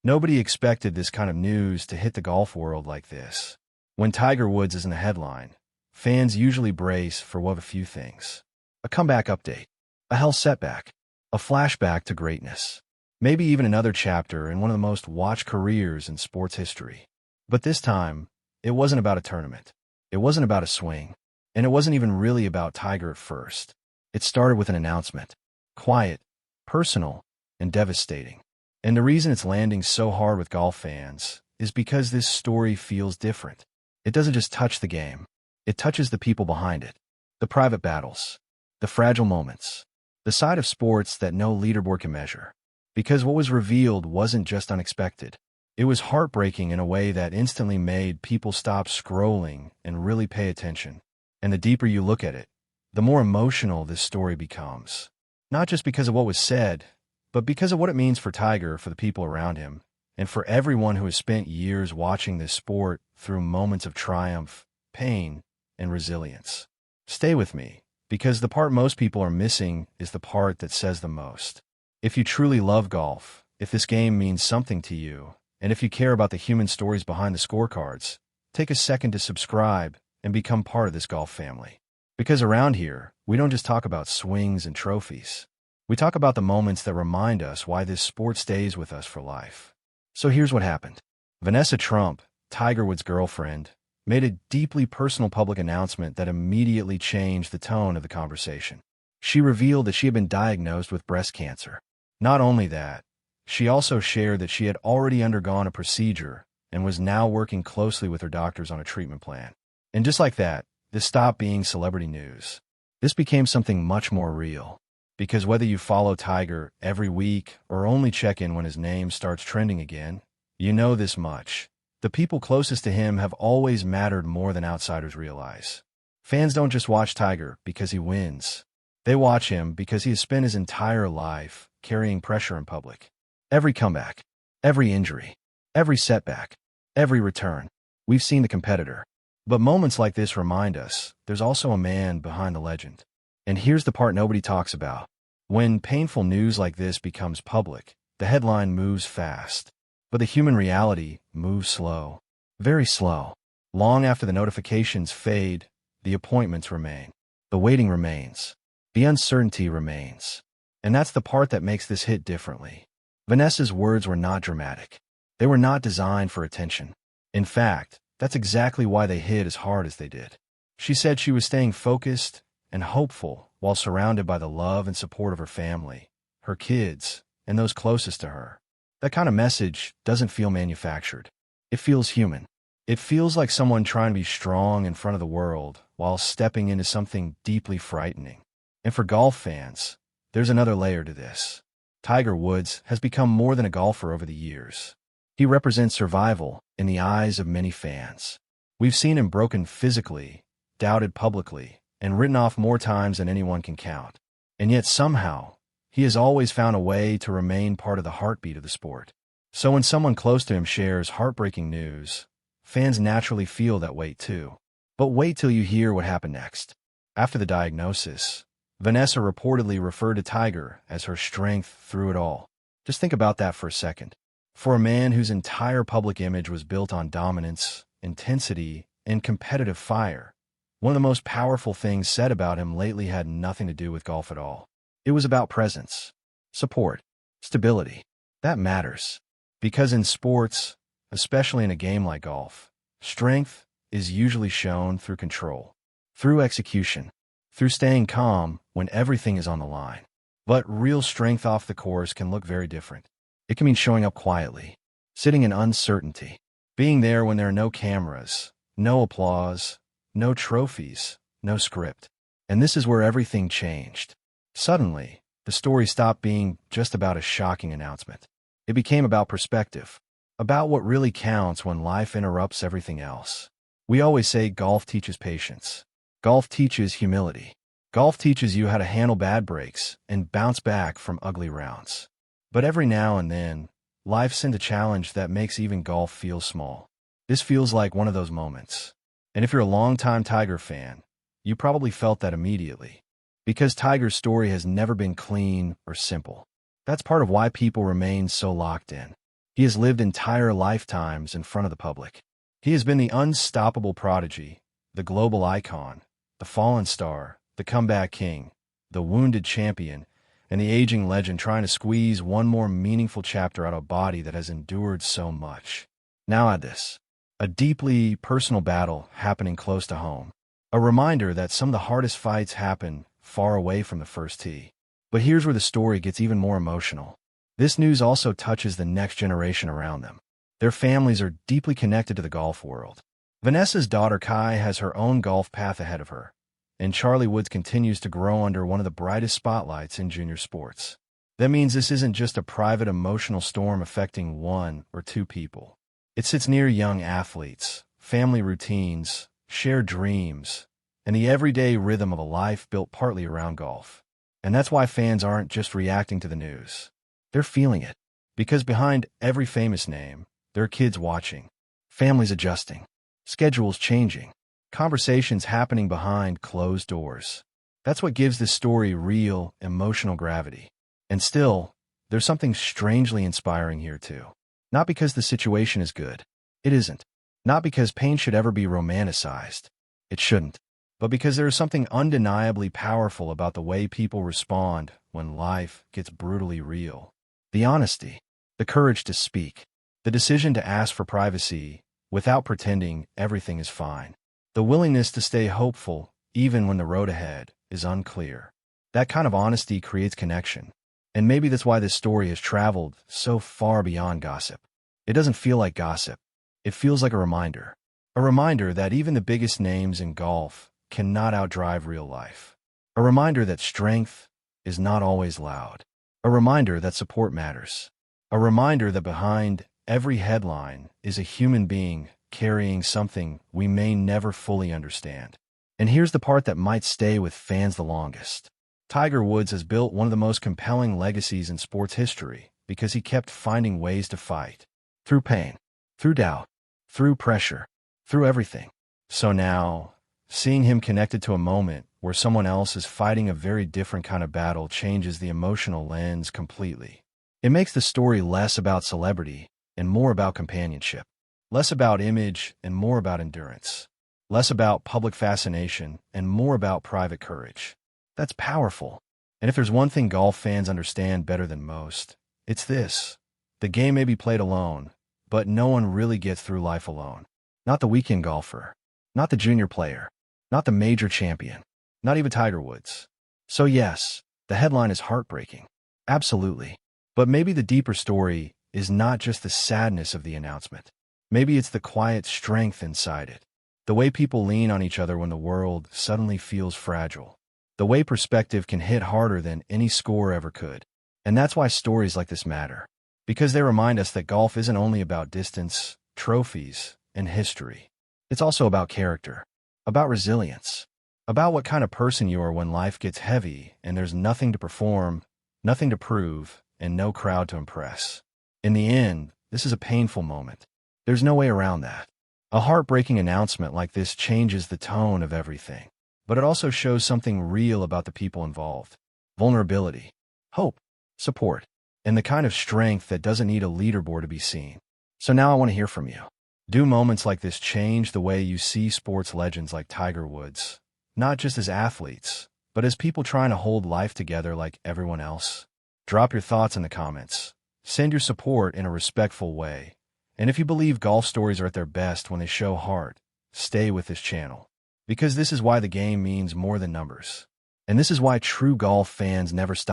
Nobody expected this kind of news to hit the golf world like this. When Tiger Woods is in the headline, fans usually brace for one of a few things: a comeback update, a hell setback, a flashback to greatness, maybe even another chapter in one of the most watched careers in sports history. But this time, it wasn't about a tournament. It wasn't about a swing. And it wasn't even really about Tiger at first. It started with an announcement. Quiet, personal, and devastating. And the reason it's landing so hard with golf fans is because this story feels different. It doesn't just touch the game. It touches the people behind it. The private battles. The fragile moments. The side of sports that no leaderboard can measure. Because what was revealed wasn't just unexpected. It was heartbreaking in a way that instantly made people stop scrolling and really pay attention. And the deeper you look at it, the more emotional this story becomes. Not just because of what was said, but because of what it means for Tiger, for the people around him, and for everyone who has spent years watching this sport through moments of triumph, pain, and resilience. Stay with me, because the part most people are missing is the part that says the most. If you truly love golf, if this game means something to you, and if you care about the human stories behind the scorecards, take a second to subscribe and become part of this golf family. Because around here, we don't just talk about swings and trophies. We talk about the moments that remind us why this sport stays with us for life. So here's what happened. Vanessa Trump, Tiger Woods' girlfriend, made a deeply personal public announcement that immediately changed the tone of the conversation. She revealed that she had been diagnosed with breast cancer. Not only that, she also shared that she had already undergone a procedure and was now working closely with her doctors on a treatment plan. And just like that, this stopped being celebrity news. This became something much more real. Because whether you follow Tiger every week or only check in when his name starts trending again, you know this much. The people closest to him have always mattered more than outsiders realize. Fans don't just watch Tiger because he wins. They watch him because he has spent his entire life carrying pressure in public. Every comeback, every injury, every setback, every return. We've seen the competitor. But moments like this remind us there's also a man behind the legend. And here's the part nobody talks about. When painful news like this becomes public, the headline moves fast. But the human reality moves slow. Very slow. Long after the notifications fade, the appointments remain. The waiting remains. The uncertainty remains. And that's the part that makes this hit differently. Vanessa's words were not dramatic. They were not designed for attention. In fact, that's exactly why they hit as hard as they did. She said she was staying focused and hopeful while surrounded by the love and support of her family, her kids, and those closest to her. That kind of message doesn't feel manufactured. It feels human. It feels like someone trying to be strong in front of the world while stepping into something deeply frightening. And for golf fans, there's another layer to this. Tiger Woods has become more than a golfer over the years. He represents survival in the eyes of many fans. We've seen him broken physically, doubted publicly, and written off more times than anyone can count. And yet somehow, he has always found a way to remain part of the heartbeat of the sport. So when someone close to him shares heartbreaking news, fans naturally feel that weight too. But wait till you hear what happened next. After the diagnosis, Vanessa reportedly referred to Tiger as her strength through it all. Just think about that for a second. For a man whose entire public image was built on dominance, intensity, and competitive fire, one of the most powerful things said about him lately had nothing to do with golf at all. It was about presence, support, stability. That matters. Because in sports, especially in a game like golf, strength is usually shown through control, through execution, through staying calm when everything is on the line. But real strength off the course can look very different. It can mean showing up quietly, sitting in uncertainty, being there when there are no cameras, no applause, no trophies, no script. And this is where everything changed. Suddenly, the story stopped being just about a shocking announcement. It became about perspective, about what really counts when life interrupts everything else. We always say golf teaches patience. Golf teaches humility. Golf teaches you how to handle bad breaks and bounce back from ugly rounds. But every now and then, life sends a challenge that makes even golf feel small. This feels like one of those moments. And if you're a longtime Tiger fan, you probably felt that immediately. Because Tiger's story has never been clean or simple. That's part of why people remain so locked in. He has lived entire lifetimes in front of the public. He has been the unstoppable prodigy, the global icon, the fallen star, the comeback king, the wounded champion, and the aging legend trying to squeeze one more meaningful chapter out of a body that has endured so much. Now add this, a deeply personal battle happening close to home. A reminder that some of the hardest fights happen far away from the first tee. But here's where the story gets even more emotional. This news also touches the next generation around them. Their families are deeply connected to the golf world. Vanessa's daughter Kai has her own golf path ahead of her, and Charlie Woods continues to grow under one of the brightest spotlights in junior sports. That means this isn't just a private emotional storm affecting one or two people. It sits near young athletes, family routines, shared dreams, and the everyday rhythm of a life built partly around golf. And that's why fans aren't just reacting to the news. They're feeling it. Because behind every famous name, there are kids watching, families adjusting, schedules changing, conversations happening behind closed doors. That's what gives this story real, emotional gravity. And still, there's something strangely inspiring here too. Not because the situation is good. It isn't. Not because pain should ever be romanticized. It shouldn't. But because there is something undeniably powerful about the way people respond when life gets brutally real. The honesty, the courage to speak, the decision to ask for privacy without pretending everything is fine, the willingness to stay hopeful even when the road ahead is unclear. That kind of honesty creates connection. And maybe that's why this story has traveled so far beyond gossip. It doesn't feel like gossip. It feels like a reminder. A reminder that even the biggest names in golf cannot outdrive real life. A reminder that strength is not always loud. A reminder that support matters. A reminder that behind every headline is a human being carrying something we may never fully understand. And here's the part that might stay with fans the longest. Tiger Woods has built one of the most compelling legacies in sports history because he kept finding ways to fight. Through pain, through doubt, through pressure, through everything. So now, seeing him connected to a moment where someone else is fighting a very different kind of battle changes the emotional lens completely. It makes the story less about celebrity and more about companionship. Less about image and more about endurance. Less about public fascination and more about private courage. That's powerful. And if there's one thing golf fans understand better than most, it's this. The game may be played alone, but no one really gets through life alone. Not the weekend golfer. Not the junior player. Not the major champion. Not even Tiger Woods. So yes, the headline is heartbreaking. Absolutely. But maybe the deeper story is not just the sadness of the announcement. Maybe it's the quiet strength inside it. The way people lean on each other when the world suddenly feels fragile. The way perspective can hit harder than any score ever could. And that's why stories like this matter. Because they remind us that golf isn't only about distance, trophies, and history. It's also about character, about resilience, about what kind of person you are when life gets heavy and there's nothing to perform, nothing to prove, and no crowd to impress. In the end, this is a painful moment. There's no way around that. A heartbreaking announcement like this changes the tone of everything. But it also shows something real about the people involved. Vulnerability, hope, support, and the kind of strength that doesn't need a leaderboard to be seen. So now I want to hear from you. Do moments like this change the way you see sports legends like Tiger Woods? Not just as athletes, but as people trying to hold life together like everyone else? Drop your thoughts in the comments. Send your support in a respectful way. And if you believe golf stories are at their best when they show heart, stay with this channel. Because this is why the game means more than numbers. And this is why true golf fans never stop.